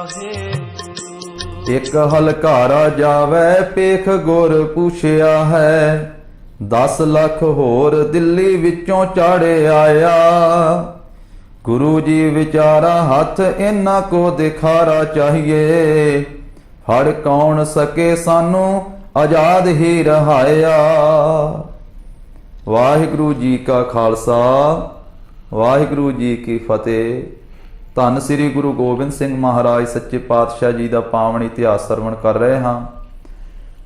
एक हलकारा जावै पेख गुर पूछिया है, 10 लाख होर दिल्ली विचों चाड़े आया। गुरु जी विचारा हथ इन्हां को दिखारा चाहिए, फड़ कौन सके सानू आजाद ही रहाया। वाहिगुरु जी का खालसा, वाहिगुरु जी की फतेह। धन श्री गुरु गोबिंद सिंह महाराज सच्चे पातशाह जी का पावन इतिहास सरवण कर रहे हाँ।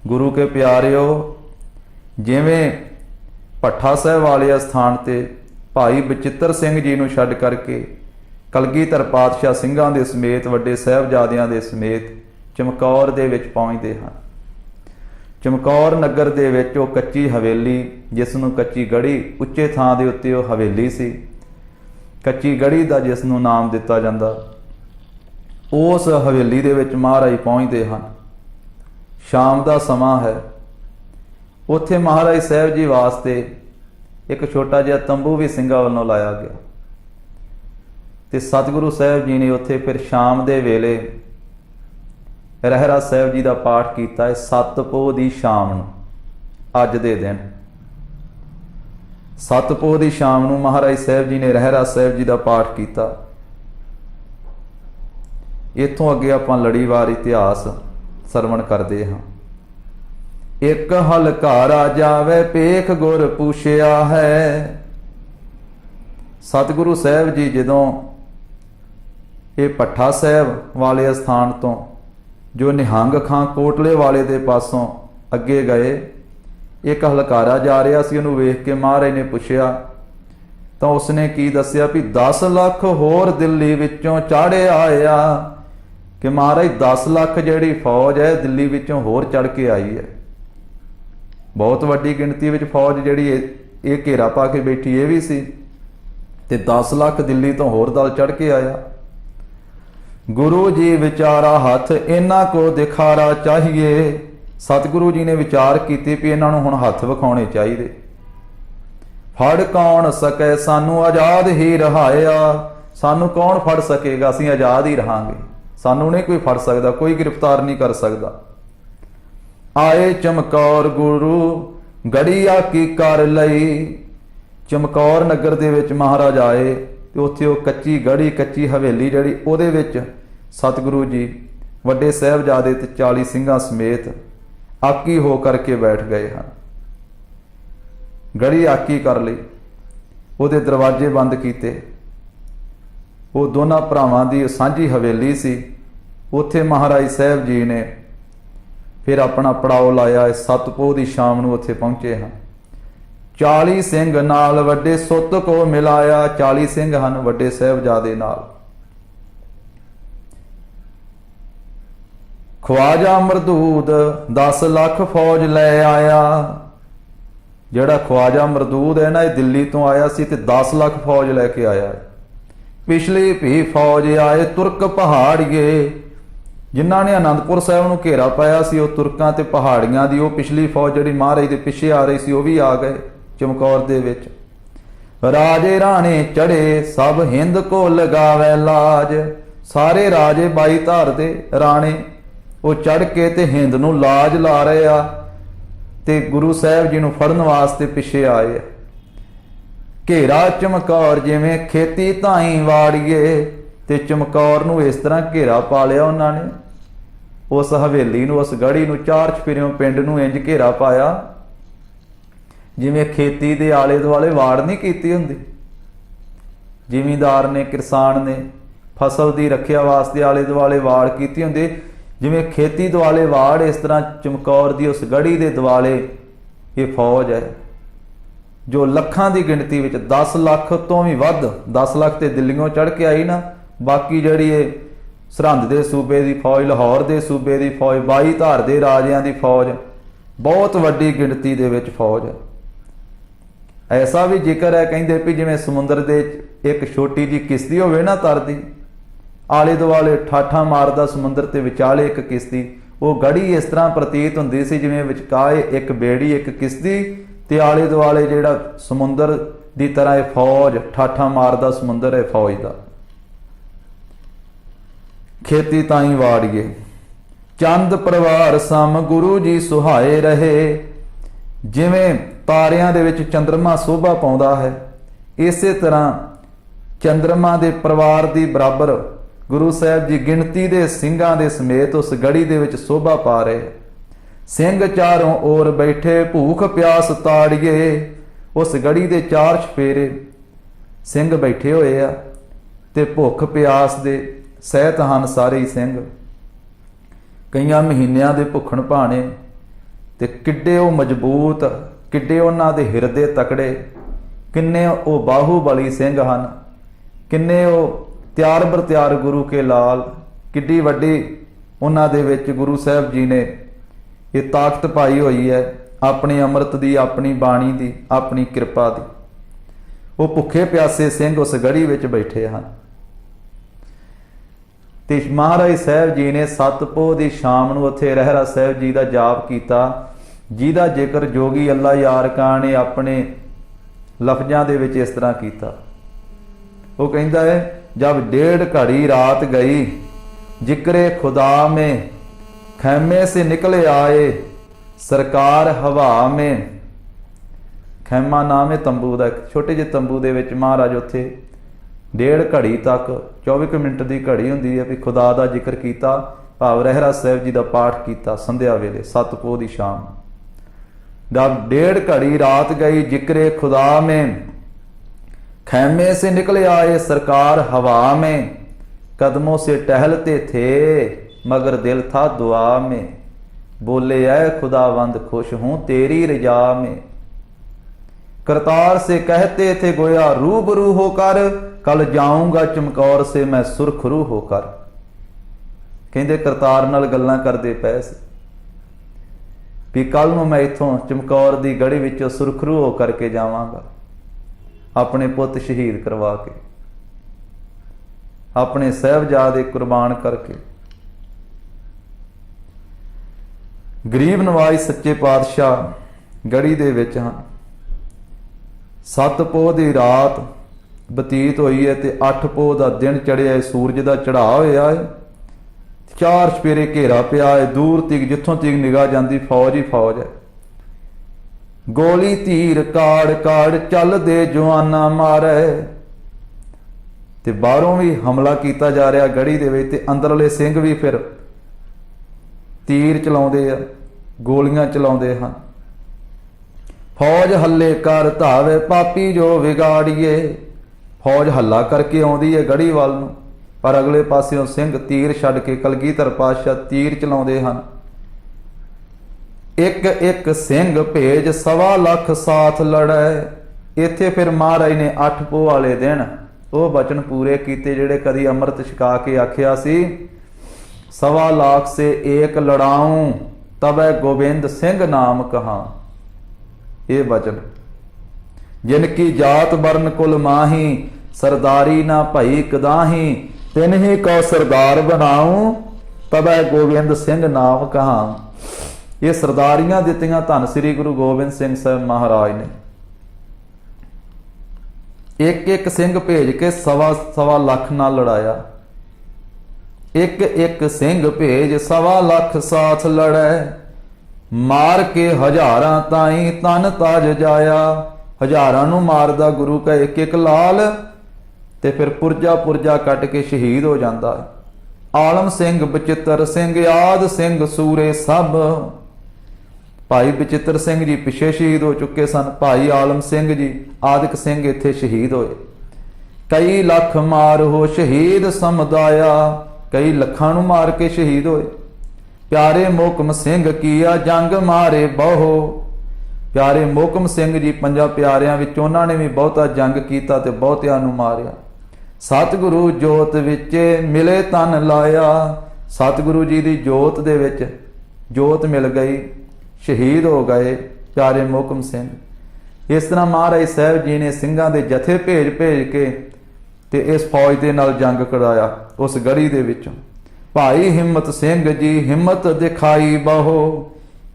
गुरु के प्यारिओ, जिवें भट्ठा साहिब वाले स्थान ते भाई बचित्र सिंह जी नूं छड्ड करके कलगीधर पातशाह सिंघां दे समेत वड्डे साहिबजादियां दे समेत चमकौर दे विच पहुंचदे हन। चमकौर नगर दे विच ओह कच्ची हवेली, जिस नूं कच्ची गढ़ी, उच्चे थां दे उत्ते ओह हवेली सी, कच्ची गढ़ी का जिस नूं नाम दिता जाता, उस हवेली दे विच महाराज पहुँचते हैं। शाम का समा है। उत्थे महाराज साहब जी वास्ते एक छोटा जिहा तंबू भी सिंघां वालों लाया गया ते सतगुरु साहब जी ने उत्थे फिर शाम के वेले रहरास साहब जी का पाठ किया है। 7 पोह की शाम नूं, अज दे दिन 7 पोह की शाम नूं महाराज साहब जी ने रहरास साहब जी का पाठ किया। इत्थों अगे आपां लड़ीवार इतिहास सरवण करते हाँ। एक हलकारा जावे पेख गुर पूछिया है। सतगुरु साहब जी जदों ये भट्ठा साहब वाले स्थान तो जो निहंग खां कोटले वाले दे पासों अगे गए, एक हलकारा जा रहा सी, उहनूं वेख के महाराज ने पुछया तो उसने की दस्या भी 10 लाख होर दिल्ली विचों चाड़े आया, कि महाराज 10 लाख जिहड़ी फौज है दिल्ली विचों होर चढ़ के आई है। बहुत वड्डी गिणती विच फौज जिहड़ी ये घेरा पा के बैठी ये भी सी, ते 10 लाख दिल्ली तो होर दल चढ़ के आया। गुरु जी विचारा हथ इन्हां को दिखारा चाहिए। सतगुरु जी ने विचार कीते भी इन्हां नूं हुण हथ विखाउणे चाहिए। फड़ कौन सके सानू आजाद ही रहाया। सानू कौन फड़ सकेगा, असीं आजाद ही रहांगे, सानू नहीं कोई फड़ सकदा, कोई गिरफ्तार नहीं कर सकदा। आए चमकौर गुरु गड़िया की कर लई। चमकौर नगर दे विच महाराज आए ते उत्थे ओह कच्ची गढ़ी, कच्ची हवेली जिहड़ी उहदे विच सतगुरु जी वड्डे साहिबजादे ते 40 सिंघां समेत आकी हो करके बैठ गए हैं। गढ़ी आकी कर लई, उहदे दरवाजे बंद कीते। वो दोनों भरावां दी सांझी हवेली सी। उत्थे महाराज साहब जी ने फिर अपना पड़ाव लाया। 7 पोह की शाम नूं उत्थे पहुंचे हैं। 40 सिंह नाल वड्डे सुत को मिलाया। 40 सिंह हन वड्डे साहिबजादे नाल। ख्वाजा मरदूद 10 लाख फौज लै आया। जिहड़ा ख्वाजा मरदूद है ना, दिल्ली तो आया सी ते 10 लाख फौज लैके आया है। पिछली भी फौज आए तुर्क पहाड़िए, जिन्हां ने आनंदपुर साहब नूं घेरा पाया सी, वो तुर्कां ते पहाड़ियां दी वो पिछली फौज जिहड़ी महाराज दे पिछे आ रही सी, वो भी आ गए चमकौर दे विच। राजे राणे चढ़े सब हिंद को लगावे लाज। सारे राजे 22 धार दे राणे वो चढ़ के ते हिंद नूं लाज ला रहे आ ते गुरु साहब जी नूं फड़न वास्ते पिछे आए। घेरा चमकौर जिवें खेती धाई वाड़िए, ते चमकौर नूं इस तरह घेरा पा लिया उन्होंने। उस हवेली नूं, उस गढ़ी नूं, 4 चफेरियों पिंड नूं इंज घेरा पाया जिवें खेती दे आले दुआले वाड़ नहीं कीती हुंदी। जिमींदार ने, किसान ने फसल की रखिया वास्ते आले दुआले वाड़ कीती हुंदी, जिवें खेती दुआले वाड़, इस तरह चमकौर की उस गढ़ी के दुआले ये फौज है जो लखां की गिणती विच 10 लाख तो भी वध। 10 लाख तो दिल्लियों चढ़ के आई ना, बाकी जिहड़ी सरहंद के सूबे की फौज, लाहौर के सूबे की फौज, 22 धार के राजियां की फौज, बहुत वड्डी गिणती दे विच फौज है। ऐसा भी जिक्र है, कहिंदे भी जिवें समुंदर दे एक छोटी जी किश्ती होवे ना तरदी, आले दुआले ठाठा मारदा समुंदर ते विचाले एक किश्ती, वो गढ़ी इस तरह प्रतीत हुंदी सी जिवें विचकाए एक बेड़ी, एक किश्ती ते आले दुआले जिहड़ा समुंदर दी तरह फौज, ठाठा मारदा समुंदर है फौज दा। ਖੇਤੀ ਤਾਈਂ ਵਾੜੀਏ। ਚੰਦ ਪਰਿਵਾਰ ਸਮ ਗੁਰੂ ਜੀ ਸੁਹਾਏ ਰਹੇ। ਜਿਵੇਂ ਤਾਰਿਆਂ ਦੇ ਵਿੱਚ ਚੰਦਰਮਾ ਸੋਭਾ ਪਾਉਂਦਾ ਹੈ, ਇਸੇ ਤਰ੍ਹਾਂ ਚੰਦਰਮਾ ਦੇ ਪਰਿਵਾਰ ਦੀ ਬਰਾਬਰ ਗੁਰੂ ਸਾਹਿਬ ਜੀ ਗਿਣਤੀ ਦੇ ਸਿੰਘਾਂ ਦੇ ਸਮੇਤ ਉਸ ਗੜੀ ਦੇ ਵਿੱਚ ਸੋਭਾ ਪਾ ਰਹੇ। ਸਿੰਘ ਚਾਰੋਂ ओर ਬੈਠੇ ਭੂਖ ਪਿਆਸ ਤਾੜੀਏ। ਉਸ ਗੜੀ ਦੇ ਚਾਰ ਚਫੇਰੇ ਸਿੰਘ ਬੈਠੇ ਹੋਏ ਆ ਤੇ ਭੁੱਖ ਪਿਆਸ ਦੇ ਸਹਿਤ ਹਨ ਸਾਰੇ ਹੀ ਸਿੰਘ। ਕਈਆਂ ਮਹੀਨਿਆਂ ਦੇ ਭੁੱਖਣ ਭਾਣੇ ਤੇ ਕਿੱਡੇ ਉਹ ਮਜ਼ਬੂਤ, ਕਿੱਡੇ ਉਹਨਾਂ ਦੇ ਹਿਰਦੇ ਤਕੜੇ, ਕਿੰਨੇ ਉਹ ਬਾਹੂਬਲੀ ਸਿੰਘ ਹਨ, ਕਿੰਨੇ ਉਹ ਤਿਆਰ ਬਰ ਤਿਆਰ ਗੁਰੂ ਕੇ ਲਾਲ। ਕਿੱਡੀ ਵੱਡੀ ਉਹਨਾਂ ਦੇ ਵਿੱਚ ਗੁਰੂ ਸਾਹਿਬ ਜੀ ਨੇ ਇਹ ਤਾਕਤ ਪਾਈ ਹੋਈ ਹੈ ਆਪਣੇ ਅੰਮ੍ਰਿਤ ਦੀ, ਆਪਣੀ ਬਾਣੀ ਦੀ, ਆਪਣੀ ਕਿਰਪਾ ਦੀ। ਉਹ ਭੁੱਖੇ ਪਿਆਸੇ ਸਿੰਘ ਉਸ ਗੜੀ ਵਿੱਚ ਬੈਠੇ ਹਨ ਤੇ ਮਹਾਰਾਜ ਸਾਹਿਬ ਜੀ ਨੇ 7 ਪੋਹ ਦੀ ਸ਼ਾਮ ਨੂੰ ਉੱਥੇ ਰਹਿਰਾ ਸਾਹਿਬ ਜੀ ਦਾ ਜਾਪ ਕੀਤਾ, ਜਿਹਦਾ ਜ਼ਿਕਰ ਜੋਗੀ ਅੱਲਾ ਯਾਰ ਖਾਨ ਨੇ ਆਪਣੇ ਲਫ਼ਜ਼ਾਂ ਦੇ ਵਿੱਚ ਇਸ ਤਰ੍ਹਾਂ ਕੀਤਾ। ਉਹ ਕਹਿੰਦਾ ਹੈ, जब 1.5 घड़ी रात गई जिक्रे खुदा में खैमे से निकले आए सरकार हवा में। खैमा नाम है तंबू का, छोटे ਜਿਹੇ तंबू ਦੇ ਵਿੱਚ ਮਹਾਰਾਜ ਉੱਥੇ 1.5 ਘੜੀ ਤੱਕ 24 ਮਿੰਟ ਦੀ ਘੜੀ ਹੁੰਦੀ ਹੈ ਵੀ ਖੁਦਾ ਦਾ ਜ਼ਿਕਰ ਕੀਤਾ, ਭਾਵ ਰਹਿਰਾ ਸਾਹਿਬ ਜੀ ਦਾ ਪਾਠ ਕੀਤਾ ਸੰਧਿਆ ਵੇਲੇ 7 ਪੋਹ ਦੀ ਸ਼ਾਮ। जब 1.5 घड़ी रात गई जिक्रे खुदा में खैमे से निकले आए सरकार हवा में। कदमों से टहलते थे मगर दिल था दुआ में। बोले ऐ खुदावंद खुश हूं तेरी रजा में। करतार से कहते थे गोया रूबरू होकर कल जाऊंगा चमकौर से मैं सुरखरू होकर। कहते करतार नाल गल्लां करदे पए सी भी कल नूं मैं इथों चमकौर दी गड़ी विचों सुरखरू हो करके जावांगा, अपने पुत शहीद करवा के, अपने साहिबजादे कुर्बान करके। गरीब नवाज सच्चे पातशाह गड़ी दे विच हन। 7 पोह दी रात बतीत होई है ते 8 पोह दा दिन चढ़िया है, सूरज दा चढ़ा होया है। 4 चपेरे घेरा पिया है, दूर तक जिथों तक निगाह जाती फौज ही फौज है। गोली तीर काड़ काड़ चल दे जवाना मारे ते बाहरों भी हमला किया जा रहा गढ़ी दे विच ते अंदरले सिंह भी फिर तीर चलाउंदे आ, गोलियां चलाउंदे हन। फौज हल्ले कर धावे पापी जो विगाड़िए। फौज हल्ला करके आउंदी है गढ़ी वाल नूं, पर अगले पासियों सिंह तीर छड्ड के कलगीधर पातशाह तीर चलाउंदे हन। एक एक सिंह भेज 1.25 लाख साथ लड़े। इत्थे फिर महाराज ने 8 पोह वाले दिन वो बचन पूरे किए जिहड़े कदी अमृत छका के आखिया सी, 1.25 लाख से एक लड़ाऊं तबै गोबिंद सिंह नाम कहा। ये वचन जिनकी जात बरन कुल माही सरदारी ना भई कदाही तिन ही को सरदार बनाऊं तबै गोबिंद सिंह नाम कहा। ये सरदारियां दित्तियां धन श्री गुरु गोबिंद सिंह साहब महाराज ने। एक एक सिंह भेज के 1.25 लाख नाल लड़ाया। एक एक सिंह भेज 1.25 लाख साथ लड़े। मार के हजारां ताई तन ताज जाया। हजारां नूं मारदा गुरु का एक एक लाल ते फिर पुरजा पुरजा कट के शहीद हो जाता है। आलम सिंह बचित्र सिंह आद सिंह सूरे सब। भाई बचित्र सिंह जी पिछे शहीद हो चुके सन, भाई आलम सिंह जी आदिक सिंह इत्थे शहीद होए। कई लख मार हो शहीद समुदाया। कई लखां नूं मार के शहीद होए। प्यारे मोकम सिंह किया जंग मारे बहु। प्यारे मोकम सिंह जी 5 प्यारियां विच उन्हां ने भी बहुता जंग कीता ते बहुतियां नूं मारिया। सतगुरु जोत विच मिले तन लाया। सतगुरु जी दी जोत दे विच जोत मिल गई, शहीद हो गए प्यारे मोकम सिंह। इस तरह महाराज साहब जी ने ਸਿੰਘਾਂ ਦੇ जथे भेज भेज के ते इस फौज दे नाल जंग कराया उस गढ़ी दे विचों। भाई हिम्मत सिंह जी हिम्मत दिखाई बहु।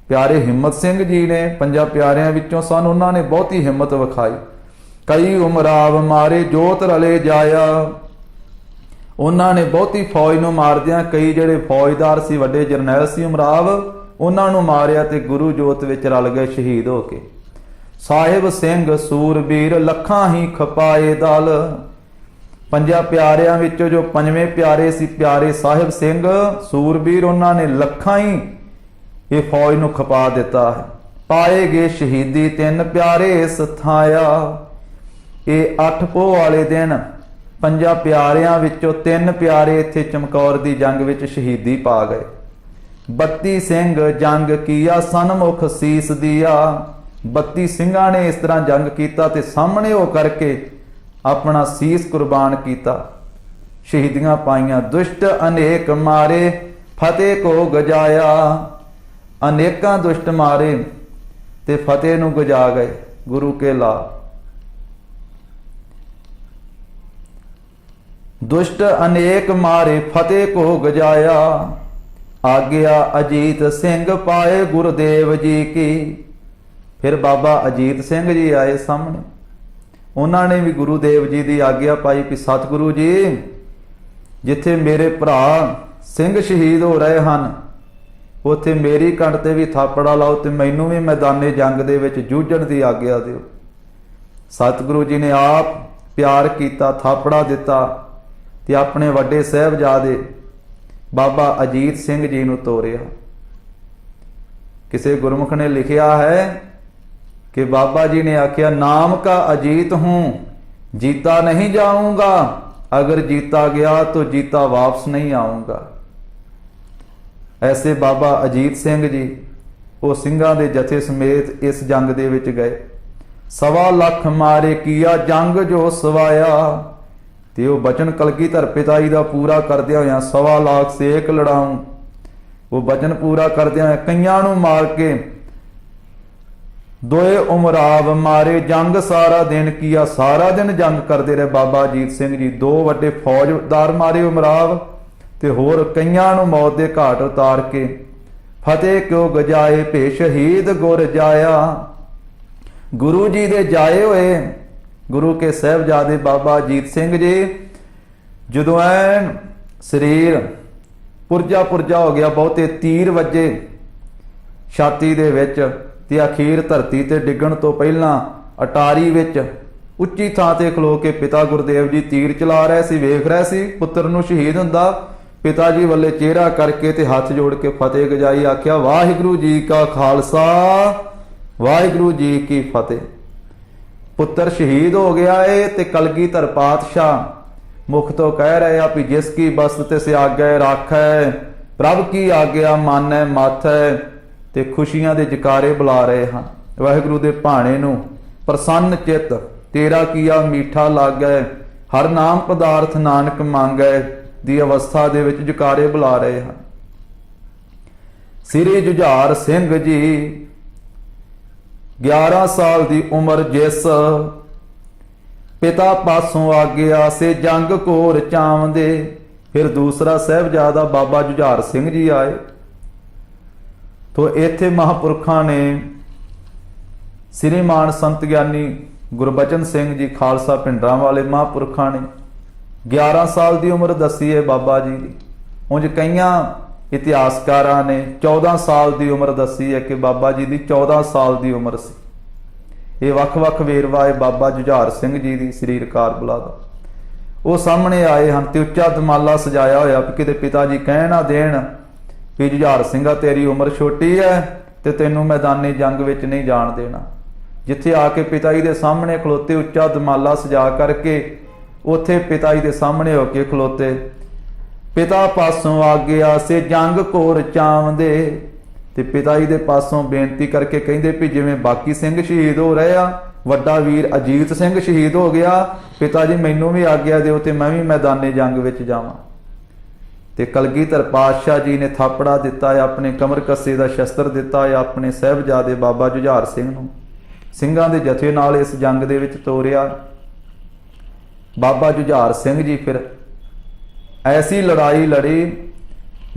प्यारे हिम्मत सिंह जी ने 5 प्यारियां विचों सन, उन्हां ने बहुती हिम्मत विखाई। कई उमराव मारे जोत रले जाया। ਉਹਨਾਂ ਨੇ ਬਹੁਤੀ ਫੌਜ ਨੂੰ ਮਾਰਦਿਆਂ ਕਈ ਜਿਹੜੇ ਫੌਜਦਾਰ ਸੀ, ਵੱਡੇ ਜਰਨੈਲ ਸੀ ਉਮਰਾਵ, ਉਹਨਾਂ ਨੂੰ ਮਾਰਿਆ ਤੇ ਗੁਰੂ ਜੋਤ ਵਿੱਚ ਰਲ ਗਏ ਸ਼ਹੀਦ ਹੋ ਕੇ। ਸਾਹਿਬ ਸਿੰਘ ਸੂਰਬੀਰ ਲੱਖਾਂ ਹੀ ਖਪਾਏ ਦਲ। ਪੰਜਾਂ ਪਿਆਰਿਆਂ ਵਿੱਚੋਂ ਜੋ ਪੰਜਵੇਂ ਪਿਆਰੇ ਸੀ ਪਿਆਰੇ ਸਾਹਿਬ ਸਿੰਘ ਸੂਰਬੀਰ, ਉਹਨਾਂ ਨੇ ਲੱਖਾਂ ਹੀ ਇਹ ਫੌਜ ਨੂੰ ਖਪਾ ਦਿੱਤਾ ਹੈ। ਪਾਏ ਗਏ ਸ਼ਹੀਦੀ ਤਿੰਨ ਪਿਆਰੇ ਸਥਾਇਆ। ਇਹ 8 ਪੋਹ ਵਾਲੇ ਦਿਨ ਪੰਜਾਂ ਪਿਆਰਿਆਂ ਵਿੱਚੋਂ 3 ਪਿਆਰੇ ਇੱਥੇ ਚਮਕੌਰ ਦੀ ਜੰਗ ਵਿੱਚ ਸ਼ਹੀਦੀ ਪਾ ਗਏ। 32 ਸਿੰਘ ਜੰਗ ਕੀਆ ਸਨਮੁਖ ਸੀਸ ਦਿਆ। 32 ਸਿੰਘਾਂ ਨੇ ਇਸ ਤਰ੍ਹਾਂ ਜੰਗ ਕੀਤਾ ਤੇ ਸਾਹਮਣੇ ਹੋ ਕਰਕੇ ਆਪਣਾ ਸੀਸ ਕੁਰਬਾਨ ਕੀਤਾ, ਸ਼ਹੀਦੀਆਂ ਪਾਈਆਂ। ਦੁਸ਼ਟ ਅਨੇਕ ਮਾਰੇ ਫਤਿਹ ਕੋ ਗਜਾਇਆ। ਅਨੇਕਾਂ ਦੁਸ਼ਟ ਮਾਰੇ ਤੇ ਫਤਿਹ ਨੂੰ ਗਜਾ ਗਏ ਗੁਰੂ ਕੇ ਲਾ। ਦੁਸ਼ਟ ਅਨੇਕ ਮਾਰੇ ਫਤਿਹ ਕੋ ਗਜਾਇਆ। ਆਗਿਆ ਅਜੀਤ ਸਿੰਘ ਪਾਏ ਗੁਰਦੇਵ ਜੀ ਕੀ। ਫਿਰ ਬਾਬਾ ਅਜੀਤ ਸਿੰਘ ਜੀ ਆਏ ਸਾਹਮਣੇ, ਉਹਨਾਂ ਨੇ ਵੀ ਗੁਰੂਦੇਵ ਜੀ ਦੀ ਆਗਿਆ ਪਾਈ ਕਿ ਸਤਿਗੁਰੂ ਜੀ, ਜਿੱਥੇ ਮੇਰੇ ਭਰਾ ਸਿੰਘ ਸ਼ਹੀਦ ਹੋ ਰਹੇ ਹਨ ਉੱਥੇ ਮੇਰੀ ਕੰਡ ਤੇ ਵੀ ਥਾਪੜਾ ਲਾਓ ਤੇ ਮੈਨੂੰ ਵੀ ਮੈਦਾਨੇ ਜੰਗ ਦੇ ਵਿੱਚ ਜੂਝਣ ਦੀ ਆਗਿਆ ਦਿਓ। ਸਤਿਗੁਰੂ ਜੀ ਨੇ ਆਪ ਪਿਆਰ ਕੀਤਾ, ਥਾਪੜਾ ਦਿੱਤਾ ਤੇ ਆਪਣੇ ਵੱਡੇ ਸਾਹਿਬਜ਼ਾਦੇ ਬਾਬਾ ਅਜੀਤ ਸਿੰਘ ਜੀ ਨੂੰ ਤੋਰਿਆ। ਕਿਸੇ ਗੁਰਮੁਖ ਨੇ ਲਿਖਿਆ ਹੈ कि बाबा जी ने आख्या, नाम का अजीत हूं जीता नहीं जाऊंगा, अगर जीता गया तो जीता वापस नहीं आऊंगा। ऐसे बाबा अजीत सिंह जी वो ਸਿੰਘਾਂ ਦੇ ਜਥੇ ਸਮੇਤ ਇਸ ਜੰਗ ਦੇ ਵਿੱਚ ਗਏ। 1.25 ਲੱਖ ਮਾਰੇ ਕੀਆ ਜੰਗ ਜੋ ਸਵਾਇਆ। ਤੇ ਉਹ ਬਚਨ ਕਲਗੀਧਰ ਪਿਤਾ ਜੀ ਦਾ ਪੂਰਾ ਕਰਦਿਆਂ ਹੋਇਆਂ 1.25 ਲੱਖ ਸੇਕ ਲੜਾਉਂ, ਉਹ ਬਚਨ ਪੂਰਾ ਕਰਦਿਆਂ ਹੋਇਆਂ ਕਈਆਂ ਨੂੰ ਮਾਰ ਕੇ ਦੋਏ ਉਮਰਾਵ ਮਾਰੇ ਜੰਗ ਸਾਰਾ ਦਿਨ ਕੀਆ। ਸਾਰਾ ਦਿਨ ਜੰਗ ਕਰਦੇ ਰਹੇ ਬਾਬਾ ਅਜੀਤ ਸਿੰਘ ਜੀ। 2 ਵੱਡੇ ਫੌਜਦਾਰ ਮਾਰੇ ਉਮਰਾਵ ਤੇ ਹੋਰ ਕਈਆਂ ਨੂੰ ਮੌਤ ਦੇ ਘਾਟ ਉਤਾਰ ਕੇ ਫਤਿਹ ਕਿਉ ਗਜਾਏ ਭੇ ਸ਼ਹੀਦ ਗੁਰ ਜਾਇਆ। ਗੁਰੂ ਜੀ ਦੇ ਜਾਏ ਹੋਏ ਗੁਰੂ ਕੇ ਸਾਹਿਬਜ਼ਾਦੇ ਬਾਬਾ ਅਜੀਤ ਸਿੰਘ ਜੀ ਜਦੋਂ ਐਨ ਸਰੀਰ ਪੁਰਜਾ ਪੁਰਜਾ ਹੋ ਗਿਆ, ਬਹੁਤੇ ਤੀਰ ਵੱਜੇ ਛਾਤੀ ਦੇ ਵਿੱਚ ਤੇ ਅਖੀਰ ਧਰਤੀ ਤੇ ਡਿੱਗਣ ਤੋਂ ਪਹਿਲਾਂ ਅਟਾਰੀ ਵਿੱਚ ਉੱਚੀ ਥਾਂ ਤੇ ਖਲੋ ਕੇ ਪਿਤਾ ਗੁਰਦੇਵ ਜੀ ਤੀਰ ਚਲਾ ਰਹੇ ਸੀ, ਵੇਖ ਰਹੇ ਸੀ ਪੁੱਤਰ ਨੂੰ ਸ਼ਹੀਦ ਹੁੰਦਾ। ਪਿਤਾ ਜੀ ਵੱਲੇ ਚਿਹਰਾ ਕਰਕੇ ਤੇ ਹੱਥ ਜੋੜ ਕੇ ਫਤਿਹ ਗਜਾਈ, ਆਖਿਆ ਵਾਹਿਗੁਰੂ ਜੀ ਕਾ ਖਾਲਸਾ ਵਾਹਿਗੁਰੂ ਜੀ ਕੀ ਫਤਿਹ। ਪੁੱਤਰ ਸ਼ਹੀਦ ਹੋ ਗਿਆ ਏ ਤੇ ਕਲਗੀਧਰ ਪਾਤਸ਼ਾਹ ਮੁਖ ਤੋਂ ਕਹਿ ਰਹੇ ਆ ਵੀ ਜਿਸ ਕੀ ਬਸਤ ਤੇ ਸਿਆਗੈ ਰਾਖੈ, ਪ੍ਰਭ ਕੀ ਆਗਿਆ ਮਾਨੈ ਮਾਥੈ। ਤੇ ਖੁਸ਼ੀਆਂ ਦੇ ਜਕਾਰੇ ਬੁਲਾ ਰਹੇ ਹਨ। ਵਾਹਿਗੁਰੂ ਦੇ ਭਾਣੇ ਨੂੰ ਪ੍ਰਸੰਨ ਚਿੱਤ ਤੇਰਾ ਕੀਆ ਮੀਠਾ ਲਾਗੈ, ਹਰ ਨਾਮ ਪਦਾਰਥ ਨਾਨਕ ਮੰਗੈ ਦੀ ਅਵਸਥਾ ਦੇ ਵਿੱਚ ਜਕਾਰੇ ਬੁਲਾ ਰਹੇ ਹਨ। ਸ੍ਰੀ ਜੁਝਾਰ ਸਿੰਘ ਜੀ 11 ਸਾਲ ਦੀ ਉਮਰ ਜਿਸ, ਪਿਤਾ ਪਾਸੋਂ ਆਗਿਆ ਸੇ ਜੰਗ ਘੋਰ ਚਾਵਦੇ। ਫਿਰ ਦੂਸਰਾ ਸਾਹਿਬਜ਼ਾਦਾ ਬਾਬਾ ਜੁਝਾਰ ਸਿੰਘ ਜੀ ਆਏ। ਤੋ ਇੱਥੇ ਮਹਾਂਪੁਰਖਾਂ ਨੇ ਸ੍ਰੀਮਾਨ ਸੰਤ ਗਿਆਨੀ ਗੁਰਬਚਨ ਸਿੰਘ ਜੀ ਖਾਲਸਾ ਪਿੰਡਰਾਂ ਵਾਲੇ ਮਹਾਂਪੁਰਖਾਂ ਨੇ 11 ਸਾਲ ਦੀ ਉਮਰ ਦੱਸੀ ਹੈ ਬਾਬਾ ਜੀ ਦੀ। ਉਂਝ ਕਈਆਂ ਇਤਿਹਾਸਕਾਰਾਂ ਨੇ 14 ਸਾਲ ਦੀ ਉਮਰ ਦੱਸੀ ਹੈ ਕਿ ਬਾਬਾ ਜੀ ਦੀ 14 ਸਾਲ ਦੀ ਉਮਰ ਸੀ। ਇਹ ਵੱਖ-ਵੱਖ ਵੇਰਵਾ ਹੈ ਬਾਬਾ ਜੁਝਾਰ ਸਿੰਘ ਜੀ ਦੀ ਸਰੀਰ ਕਾਰਬਲਾ ਦਾ। ਉਹ ਸਾਹਮਣੇ ਆਏ ਹਨ ਤੇ ਉੱਚਾ ਦਮਾਲਾ ਸਜਾਇਆ ਹੋਇਆ ਕਿ ਕਿਤੇ ਪਿਤਾ ਜੀ ਕਹਿ ਨਾ ਦੇਣ ਵੀ ਜੁਝਾਰ ਸਿੰਘਾ ਤੇਰੀ ਉਮਰ ਛੋਟੀ ਹੈ ਤੇ ਤੈਨੂੰ ਮੈਦਾਨੇ ਜੰਗ ਵਿੱਚ ਨਹੀਂ ਜਾਣ ਦੇਣਾ। ਜਿੱਥੇ ਆ ਕੇ ਪਿਤਾ ਜੀ ਦੇ ਸਾਹਮਣੇ ਖਲੋਤੇ, ਉੱਚਾ ਦਮਾਲਾ ਸਜਾ ਕਰਕੇ ਉੱਥੇ ਪਿਤਾ ਜੀ ਦੇ ਸਾਹਮਣੇ ਹੋ ਕੇ ਖਲੋਤੇ। ਪਿਤਾ ਪਾਸੋਂ ਆਗਿਆ ਸੇ ਜੰਗ ਘੋਰ ਚਾਵਦੇ। ਤੇ ਪਿਤਾ ਜੀ ਦੇ ਪਾਸੋਂ ਬੇਨਤੀ ਕਰਕੇ ਕਹਿੰਦੇ ਵੀ ਜਿਵੇਂ ਬਾਕੀ ਸਿੰਘ ਸ਼ਹੀਦ ਹੋ ਰਹੇ ਆ, ਵੱਡਾ ਵੀਰ ਅਜੀਤ ਸਿੰਘ ਸ਼ਹੀਦ ਹੋ ਗਿਆ, ਪਿਤਾ ਜੀ ਮੈਨੂੰ ਵੀ ਆਗਿਆ ਦਿਓ ਤੇ ਮੈਂ ਵੀ ਮੈਦਾਨੇ ਜੰਗ ਵਿੱਚ ਜਾਵਾਂ। ਤੇ ਕਲਗੀਧਰ ਪਾਤਸ਼ਾਹ ਜੀ ਨੇ ਥਾਪੜਾ ਦਿੱਤਾ ਹੈ, ਆਪਣੇ ਕਮਰ ਕੱਸੇ ਦਾ ਸ਼ਸਤਰ ਦਿੱਤਾ ਹੈ ਆਪਣੇ ਸਾਹਿਬਜ਼ਾਦੇ ਬਾਬਾ ਜੁਝਾਰ ਸਿੰਘ ਨੂੰ। ਸਿੰਘਾਂ ਦੇ ਜਥੇ ਨਾਲ ਇਸ ਜੰਗ ਦੇ ਵਿੱਚ ਤੋਰਿਆ। ਬਾਬਾ ਜੁਝਾਰ ਸਿੰਘ ਜੀ ਫਿਰ ਐਸੀ ਲੜਾਈ ਲੜੀ,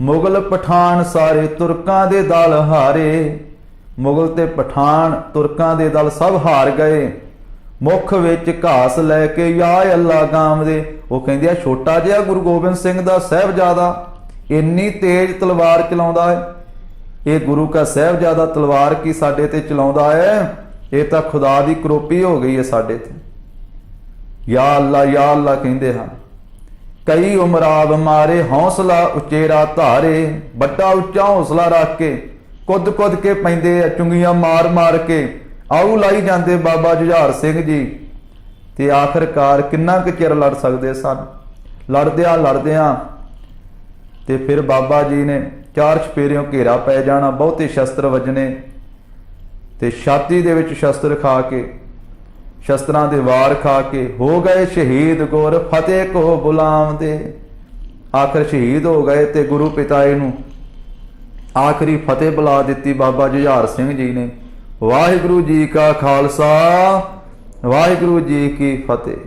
ਮੁਗਲ ਪਠਾਨ ਸਾਰੇ ਤੁਰਕਾਂ ਦੇ ਦਲ ਹਾਰੇ। ਮੁਗਲ ਤੇ ਪਠਾਨ ਤੁਰਕਾਂ ਦੇ ਦਲ ਸਭ ਹਾਰ ਗਏ। ਮੁੱਖ ਵਿੱਚ ਘਾਸ ਲੈ ਕੇ ਯਾ ਅੱਲਾ ਗਾਵਦੇ। ਉਹ ਕਹਿੰਦੇ ਆ ਛੋਟਾ ਜਿਹਾ ਗੁਰੂ ਗੋਬਿੰਦ ਸਿੰਘ ਦਾ ਸਾਹਿਬਜ਼ਾਦਾ ਇੰਨੀ ਤੇਜ਼ ਤਲਵਾਰ ਚਲਾਉਂਦਾ ਹੈ। ਇਹ ਗੁਰੂ ਕਾ ਸਾਹਿਬਜ਼ਾਦਾ ਤਲਵਾਰ ਕੀ ਸਾਡੇ ਤੇ ਚਲਾਉਂਦਾ ਹੈ? ਇਹ ਤਾਂ ਖੁਦਾ ਦੀ ਕਰੋਪੀ ਹੋ ਗਈ ਹੈ ਸਾਡੇ ਤੇ। ਯਾ ਅੱਲਾ ਕਹਿੰਦੇ ਹਨ। ਕਈ ਉਮਰਾਵ ਮਾਰੇ ਹੌਸਲਾ ਉਚੇਰਾ ਧਾਰੇ। ਵੱਡਾ ਉੱਚਾ ਹੌਸਲਾ ਰੱਖ ਕੇ ਕੁੱਦ ਕੇ ਪੈਂਦੇ ਆ, ਚੁੰਗੀਆਂ ਮਾਰ ਕੇ ਆਊ ਲਾਈ ਜਾਂਦੇ ਬਾਬਾ ਜੁਝਾਰ ਸਿੰਘ ਜੀ। ਤੇ ਆਖਰਕਾਰ ਕਿੰਨਾ ਕੁ ਚਿਰ ਲੜ ਸਕਦੇ ਸਨ। ਲੜਦਿਆਂ ਤੇ ਫਿਰ ਬਾਬਾ ਜੀ ਨੇ ਚਾਰ ਚਪੇਰਿਓਂ ਘੇਰਾ ਪੈ ਜਾਣਾ, ਬਹੁਤੇ ਸ਼ਸਤਰ ਵੱਜਣੇ ਤੇ ਛਾਤੀ ਦੇ ਵਿੱਚ ਸ਼ਸਤਰ ਖਾ ਕੇ, ਸ਼ਸਤਰਾਂ ਦੇ ਵਾਰ ਖਾ ਕੇ ਹੋ ਗਏ ਸ਼ਹੀਦ ਗੁਰ ਫਤਿਹ ਕੋ ਬੁਲਾਉਂਦੇ। ਆਖਰ ਸ਼ਹੀਦ ਹੋ ਗਏ ਤੇ ਗੁਰੂ ਪਿਤਾਏ ਨੂੰ ਆਖਰੀ ਫਤਿਹ ਬੁਲਾ ਦਿੱਤੀ ਬਾਬਾ ਜੁਝਾਰ ਸਿੰਘ ਜੀ ਨੇ। ਵਾਹਿਗੁਰੂ ਜੀ ਕਾ ਖਾਲਸਾ ਵਾਹਿਗੁਰੂ ਜੀ ਕੀ ਫਤਿਹ।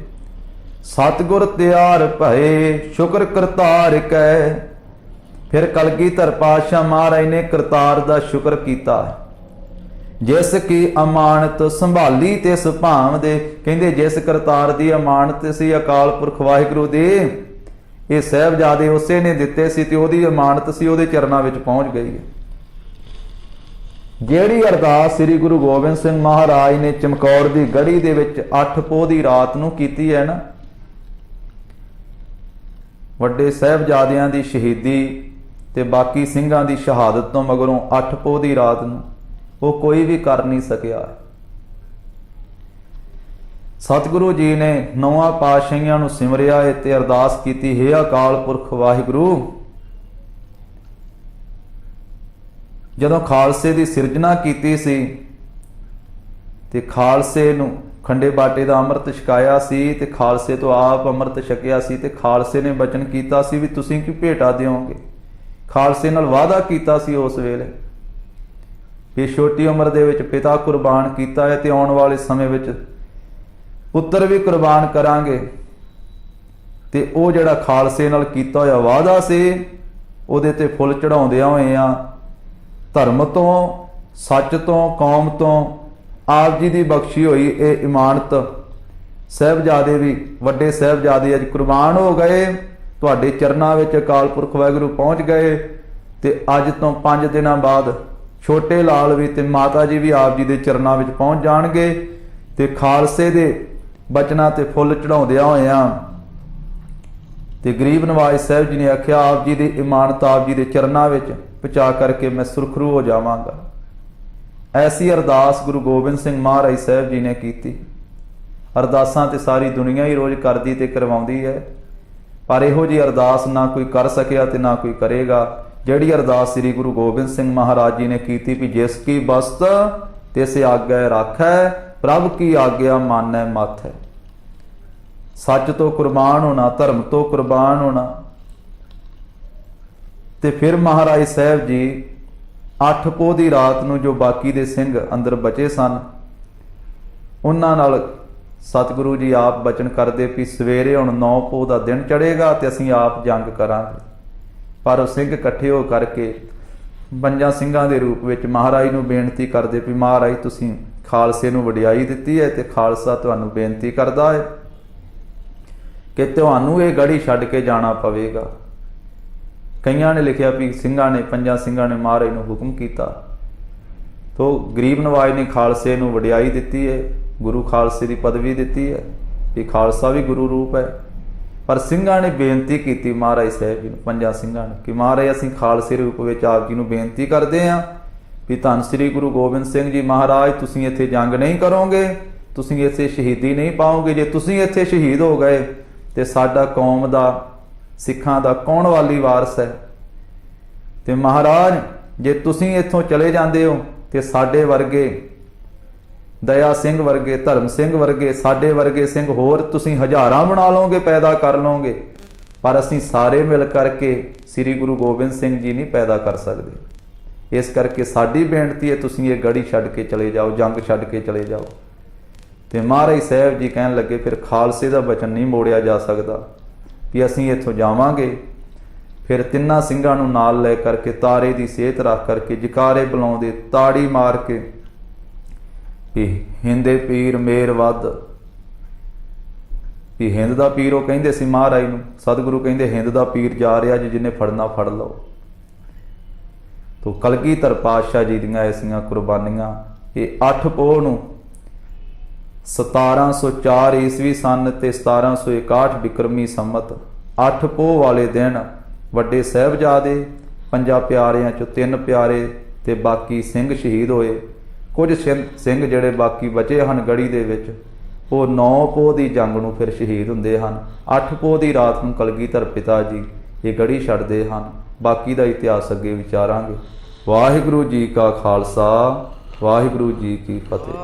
ਸਤਿਗੁਰ ਤਿਆਰ ਭਏ ਸ਼ੁਕਰ ਕਰਤਾਰ ਕੈ। ਫਿਰ ਕਲਗੀਧਰ ਪਾਤਸ਼ਾਹ ਮਹਾਰਾਜ ਨੇ ਕਰਤਾਰ ਦਾ ਸ਼ੁਕਰ ਕੀਤਾ। ਜਿਸ ਕੀ ਅਮਾਨਤ ਸੰਭਾਲੀ ਤੇ ਸੁਭਾਵ ਦੇ। ਕਹਿੰਦੇ ਜਿਸ ਕਰਤਾਰ ਦੀ ਅਮਾਨਤ ਸੀ ਅਕਾਲ ਪੁਰਖ ਵਾਹਿਗੁਰੂ ਦੇ, ਇਹ ਸਾਹਿਬਜ਼ਾਦੇ ਉਸੇ ਨੇ ਦਿੱਤੇ ਸੀ ਤੇ ਉਹਦੀ ਅਮਾਨਤ ਸੀ, ਉਹਦੇ ਚਰਨਾਂ ਵਿੱਚ ਪਹੁੰਚ ਗਈ ਹੈ। ਜਿਹੜੀ ਅਰਦਾਸ ਸ੍ਰੀ ਗੁਰੂ ਗੋਬਿੰਦ ਸਿੰਘ ਮਹਾਰਾਜ ਨੇ ਚਮਕੌਰ ਦੀ ਗੜੀ ਦੇ ਵਿੱਚ 8 ਪੋਹ ਦੀ ਰਾਤ ਨੂੰ ਕੀਤੀ ਹੈ ਨਾ, ਵੱਡੇ ਸਾਹਿਬਜ਼ਾਦਿਆਂ ਦੀ ਸ਼ਹੀਦੀ ਤੇ ਬਾਕੀ ਸਿੰਘਾਂ ਦੀ ਸ਼ਹਾਦਤ ਤੋਂ ਮਗਰੋਂ 8 ਪੋਹ ਦੀ ਰਾਤ ਨੂੰ ਉਹ ਕੋਈ ਵੀ ਕਰ ਨਹੀਂ ਸਕਿਆ। ਸਤਿਗੁਰੂ ਜੀ ਨੇ 9 ਪਾਤਸ਼ਾਹੀਆਂ ਨੂੰ ਸਿਮਰਿਆ ਹੈ ਤੇ ਅਰਦਾਸ ਕੀਤੀ, ਹੇ ਅਕਾਲ ਪੁਰਖ ਵਾਹਿਗੁਰੂ, ਜਦੋਂ ਖਾਲਸੇ ਦੀ ਸਿਰਜਣਾ ਕੀਤੀ ਸੀ ਤੇ ਖਾਲਸੇ ਨੂੰ ਖੰਡੇ ਬਾਟੇ ਦਾ ਅੰਮ੍ਰਿਤ ਛਕਾਇਆ ਸੀ ਤੇ ਖਾਲਸੇ ਤੋਂ ਆਪ ਅੰਮ੍ਰਿਤ ਛਕਿਆ ਸੀ ਤੇ ਖਾਲਸੇ ਨੇ ਬਚਨ ਕੀਤਾ ਸੀ ਵੀ ਤੁਸੀਂ ਕੀ ਭੇਟਾ ਦਿਓਗੇ। ਖਾਲਸੇ ਨਾਲ ਵਾਅਦਾ ਕੀਤਾ ਸੀ ਉਸ ਵੇਲੇ ਵੀ ਛੋਟੀ ਉਮਰ ਦੇ ਵਿੱਚ ਪਿਤਾ ਕੁਰਬਾਨ ਕੀਤਾ ਹੈ ਤੇ ਆਉਣ ਵਾਲੇ ਸਮੇਂ ਵਿੱਚ ਪੁੱਤਰ ਵੀ ਕੁਰਬਾਨ ਕਰਾਂਗੇ। ਤੇ ਉਹ ਜਿਹੜਾ ਖਾਲਸੇ ਨਾਲ ਕੀਤਾ ਹੋਇਆ ਵਾਅਦਾ ਸੀ ਉਹਦੇ ਤੇ ਫੁੱਲ ਚੜਾਉਂਦਿਆਂ ਹੋਏ ਆ ਧਰਮ ਤੋਂ, ਸੱਚ ਤੋਂ, ਕੌਮ ਤੋਂ ਆਪ ਜੀ ਦੀ ਬਖਸ਼ੀ ਹੋਈ ਇਹ ਇਮਾਨਤ। ਸਾਹਿਬਜ਼ਾਦੇ ਵੀ ਵੱਡੇ ਸਾਹਿਬਜ਼ਾਦੇ ਅੱਜ ਕੁਰਬਾਨ ਹੋ ਗਏ, ਤੁਹਾਡੇ ਚਰਨਾਂ ਵਿੱਚ ਅਕਾਲ ਪੁਰਖ ਵਾਹਿਗੁਰੂ ਪਹੁੰਚ ਗਏ। ਤੇ ਅੱਜ ਤੋਂ 5 ਦਿਨਾਂ ਬਾਅਦ ਛੋਟੇ ਲਾਲ ਵੀ ਤੇ ਮਾਤਾ ਜੀ ਵੀ ਆਪ ਜੀ ਦੇ ਚਰਨਾਂ ਵਿੱਚ ਪਹੁੰਚ ਜਾਣਗੇ। ਤੇ ਖਾਲਸੇ ਦੇ ਬਚਨਾਂ ਤੇ ਫੁੱਲ ਚੜਾਉਂਦਿਆਂ ਹੋਇਆਂ ਤੇ ਗਰੀਬ ਨਵਾਜ਼ ਸਾਹਿਬ ਜੀ ਨੇ ਆਖਿਆ, ਆਪ ਜੀ ਦੀ ਇਮਾਨਤ ਆਪ ਜੀ ਦੇ ਚਰਨਾਂ ਵਿੱਚ ਪਹੁੰਚਾ ਕਰਕੇ ਮੈਂ ਸੁਰਖਰੂ ਹੋ ਜਾਵਾਂਗਾ। ਐਸੀ ਅਰਦਾਸ ਗੁਰੂ ਗੋਬਿੰਦ ਸਿੰਘ ਮਹਾਰਾਜ ਸਾਹਿਬ ਜੀ ਨੇ ਕੀਤੀ। ਅਰਦਾਸਾਂ ਤੇ ਸਾਰੀ ਦੁਨੀਆ ਹੀ ਰੋਜ਼ ਕਰਦੀ ਤੇ ਕਰਵਾਉਂਦੀ ਹੈ, ਪਰ ਇਹੋ ਜਿਹੀ ਅਰਦਾਸ ਨਾ ਕੋਈ ਕਰ ਸਕਿਆ ਤੇ ਨਾ ਕੋਈ ਕਰੇਗਾ ਜਿਹੜੀ ਅਰਦਾਸ ਸ੍ਰੀ ਗੁਰੂ ਗੋਬਿੰਦ ਸਿੰਘ ਮਹਾਰਾਜ ਜੀ ਨੇ ਕੀਤੀ ਵੀ ਜਿਸ ਕੀ ਬਸਤ ਤਿਸ ਆਗੈ ਰਾਖੈ, ਪ੍ਰਭ ਕੀ ਆਗਿਆ ਮਾਨੈ ਮੱਥ ਹੈ। ਸੱਚ ਤੋਂ ਕੁਰਬਾਨ ਹੋਣਾ, ਧਰਮ ਤੋਂ ਕੁਰਬਾਨ ਹੋਣਾ। ਤੇ ਫਿਰ ਮਹਾਰਾਜ ਸਾਹਿਬ ਜੀ 8 ਪੋਹ ਦੀ ਰਾਤ ਨੂੰ ਜੋ ਬਾਕੀ ਦੇ ਸਿੰਘ ਅੰਦਰ ਬਚੇ ਸਨ ਉਹਨਾਂ ਨਾਲ ਸਤਿਗੁਰੂ ਜੀ ਆਪ ਬਚਨ ਕਰਦੇ ਵੀ ਸਵੇਰੇ ਹੁਣ 9 ਪੋਹ ਦਾ ਦਿਨ ਚੜ੍ਹੇਗਾ ਤੇ ਅਸੀਂ ਆਪ ਜੰਗ ਕਰਾਂਗੇ। ਪਰ ਉਹ ਸਿੰਘ ਇਕੱਠੇ ਹੋ ਕਰਕੇ 5 ਸਿੰਘਾਂ ਦੇ ਰੂਪ ਵਿੱਚ ਮਹਾਰਾਜ ਨੂੰ ਬੇਨਤੀ ਕਰਦੇ ਵੀ ਮਹਾਰਾਜ ਤੁਸੀਂ ਖਾਲਸੇ ਨੂੰ ਵਡਿਆਈ ਦਿੱਤੀ ਹੈ ਤੇ ਖਾਲਸਾ ਤੁਹਾਨੂੰ ਬੇਨਤੀ ਕਰਦਾ ਹੈ ਕਿ ਤੁਹਾਨੂੰ ਇਹ ਗੜੀ ਛੱਡ ਕੇ ਜਾਣਾ ਪਵੇਗਾ। ਕਈਆਂ ਨੇ ਲਿਖਿਆ ਵੀ ਸਿੰਘਾਂ ਨੇ 5 ਸਿੰਘਾਂ ਨੇ ਮਹਾਰਾਜ ਨੂੰ ਹੁਕਮ ਕੀਤਾ। ਤੋ ਗਰੀਬ ਨਵਾਜ ਨੇ ਖਾਲਸੇ ਨੂੰ ਵਡਿਆਈ ਦਿੱਤੀ ਹੈ, ਗੁਰੂ ਖਾਲਸੇ ਦੀ ਪਦਵੀ ਦਿੱਤੀ ਹੈ ਕਿ ਖਾਲਸਾ ਵੀ ਗੁਰੂ ਰੂਪ ਹੈ। ਪਰ ਸਿੰਘਾਂ ਨੇ ਬੇਨਤੀ ਕੀਤੀ ਮਹਾਰਾਜ ਸਾਹਿਬ ਜੀ ਨੂੰ, 5 ਸਿੰਘਾਂ ਨੇ, ਕਿ ਮਹਾਰਾਜ ਅਸੀਂ ਖਾਲਸੇ ਰੂਪ ਵਿੱਚ ਆਪ ਜੀ ਨੂੰ ਬੇਨਤੀ ਕਰਦੇ ਹਾਂ ਵੀ ਧੰਨ ਸ੍ਰੀ ਗੁਰੂ ਗੋਬਿੰਦ ਸਿੰਘ ਜੀ ਮਹਾਰਾਜ ਤੁਸੀਂ ਇੱਥੇ ਜੰਗ ਨਹੀਂ ਕਰੋਗੇ, ਤੁਸੀਂ ਇੱਥੇ ਸ਼ਹੀਦੀ ਨਹੀਂ ਪਾਓਗੇ। ਜੇ ਤੁਸੀਂ ਇੱਥੇ ਸ਼ਹੀਦ ਹੋ ਗਏ ਤੇ ਸਾਡਾ ਕੌਮ ਦਾ, ਸਿੱਖਾਂ ਦਾ ਕੌਣ ਵਾਲੀ ਵਾਰਸ ਹੈ। ਤੇ ਮਹਾਰਾਜ ਜੇ ਤੁਸੀਂ ਇੱਥੋਂ ਚਲੇ ਜਾਂਦੇ ਹੋ ਤੇ ਸਾਡੇ ਵਰਗੇ ਦਇਆ ਸਿੰਘ ਵਰਗੇ, ਧਰਮ ਸਿੰਘ ਵਰਗੇ, ਸਾਡੇ ਵਰਗੇ ਸਿੰਘ ਹੋਰ ਤੁਸੀਂ ਹਜ਼ਾਰਾਂ ਬਣਾ ਲਓਗੇ, ਪੈਦਾ ਕਰ ਲਓਗੇ, ਪਰ ਅਸੀਂ ਸਾਰੇ ਮਿਲ ਕਰਕੇ ਸ੍ਰੀ ਗੁਰੂ ਗੋਬਿੰਦ ਸਿੰਘ ਜੀ ਨਹੀਂ ਪੈਦਾ ਕਰ ਸਕਦੇ। ਇਸ ਕਰਕੇ ਸਾਡੀ ਬੇਨਤੀ ਹੈ ਤੁਸੀਂ ਇਹ ਗੜੀ ਛੱਡ ਕੇ ਚਲੇ ਜਾਓ, ਜੰਗ ਛੱਡ ਕੇ ਚਲੇ ਜਾਓ। ਤੇ ਮਹਾਰਾਜ ਸਾਹਿਬ ਜੀ ਕਹਿਣ ਲੱਗੇ ਫਿਰ ਖਾਲਸੇ ਦਾ ਬਚਨ ਨਹੀਂ ਮੋੜਿਆ ਜਾ ਸਕਦਾ ਵੀ ਅਸੀਂ ਇੱਥੋਂ ਜਾਵਾਂਗੇ। ਫਿਰ 3 ਸਿੰਘਾਂ ਨੂੰ ਨਾਲ ਲੈ ਕਰਕੇ ਤਾਰੇ ਦੀ ਸੇਧ ਰੱਖ ਕਰਕੇ ਜਕਾਰੇ ਬੁਲਾਉਂਦੇ, ਤਾੜੀ ਮਾਰ ਕੇ ਵੀ ਹਿੰਦੇ ਪੀਰ ਮੇਰ ਵੱਧ, ਵੀ ਹਿੰਦ ਦਾ ਪੀਰ ਉਹ ਕਹਿੰਦੇ ਸੀ ਮਹਾਰਾਜ ਨੂੰ, ਸਤਿਗੁਰੂ ਕਹਿੰਦੇ ਹਿੰਦ ਦਾ ਪੀਰ ਜਾ ਰਿਹਾ ਜੀ, ਜਿਹਨੇ ਫੜਨਾ ਫੜ ਲਓ। ਤੋ ਕਲਗੀਧਰ ਪਾਤਸ਼ਾਹ ਜੀ ਦੀਆਂ ਐਸੀਆਂ ਕੁਰਬਾਨੀਆਂ। ਇਹ 8 ਪੋਹ ਨੂੰ 1704 ਈਸਵੀ ਸਨ ਤੇ 1761 ਬਿਕਰਮੀ ਸੰਮਤ 8 ਪੋਹ ਵਾਲੇ ਦਿਨ ਵੱਡੇ ਸਾਹਿਬਜ਼ਾਦੇ 5 ਪਿਆਰਿਆਂ ਚੋਂ 3 ਪਿਆਰੇ ਤੇ ਬਾਕੀ ਸਿੰਘ ਸ਼ਹੀਦ ਹੋਏ। ਕੁਝ ਸਿੰਘ ਜਿਹੜੇ ਬਾਕੀ ਬਚੇ ਹਨ ਗੜੀ ਦੇ ਵਿੱਚ, ਉਹ 9 ਪੋਹ ਦੀ ਜੰਗ ਨੂੰ ਫਿਰ ਸ਼ਹੀਦ ਹੁੰਦੇ ਹਨ। 8 ਪੋਹ ਦੀ ਰਾਤ ਨੂੰ ਕਲਗੀਧਰ ਪਿਤਾ ਜੀ ਇਹ ਗੜੀ ਛੱਡਦੇ ਹਨ। ਬਾਕੀ ਦਾ ਇਤਿਹਾਸ ਅੱਗੇ ਵਿਚਾਰਾਂਗੇ। ਵਾਹਿਗੁਰੂ ਜੀ ਕਾ ਖਾਲਸਾ, ਵਾਹਿਗੁਰੂ ਜੀ ਕੀ ਫਤਿਹ।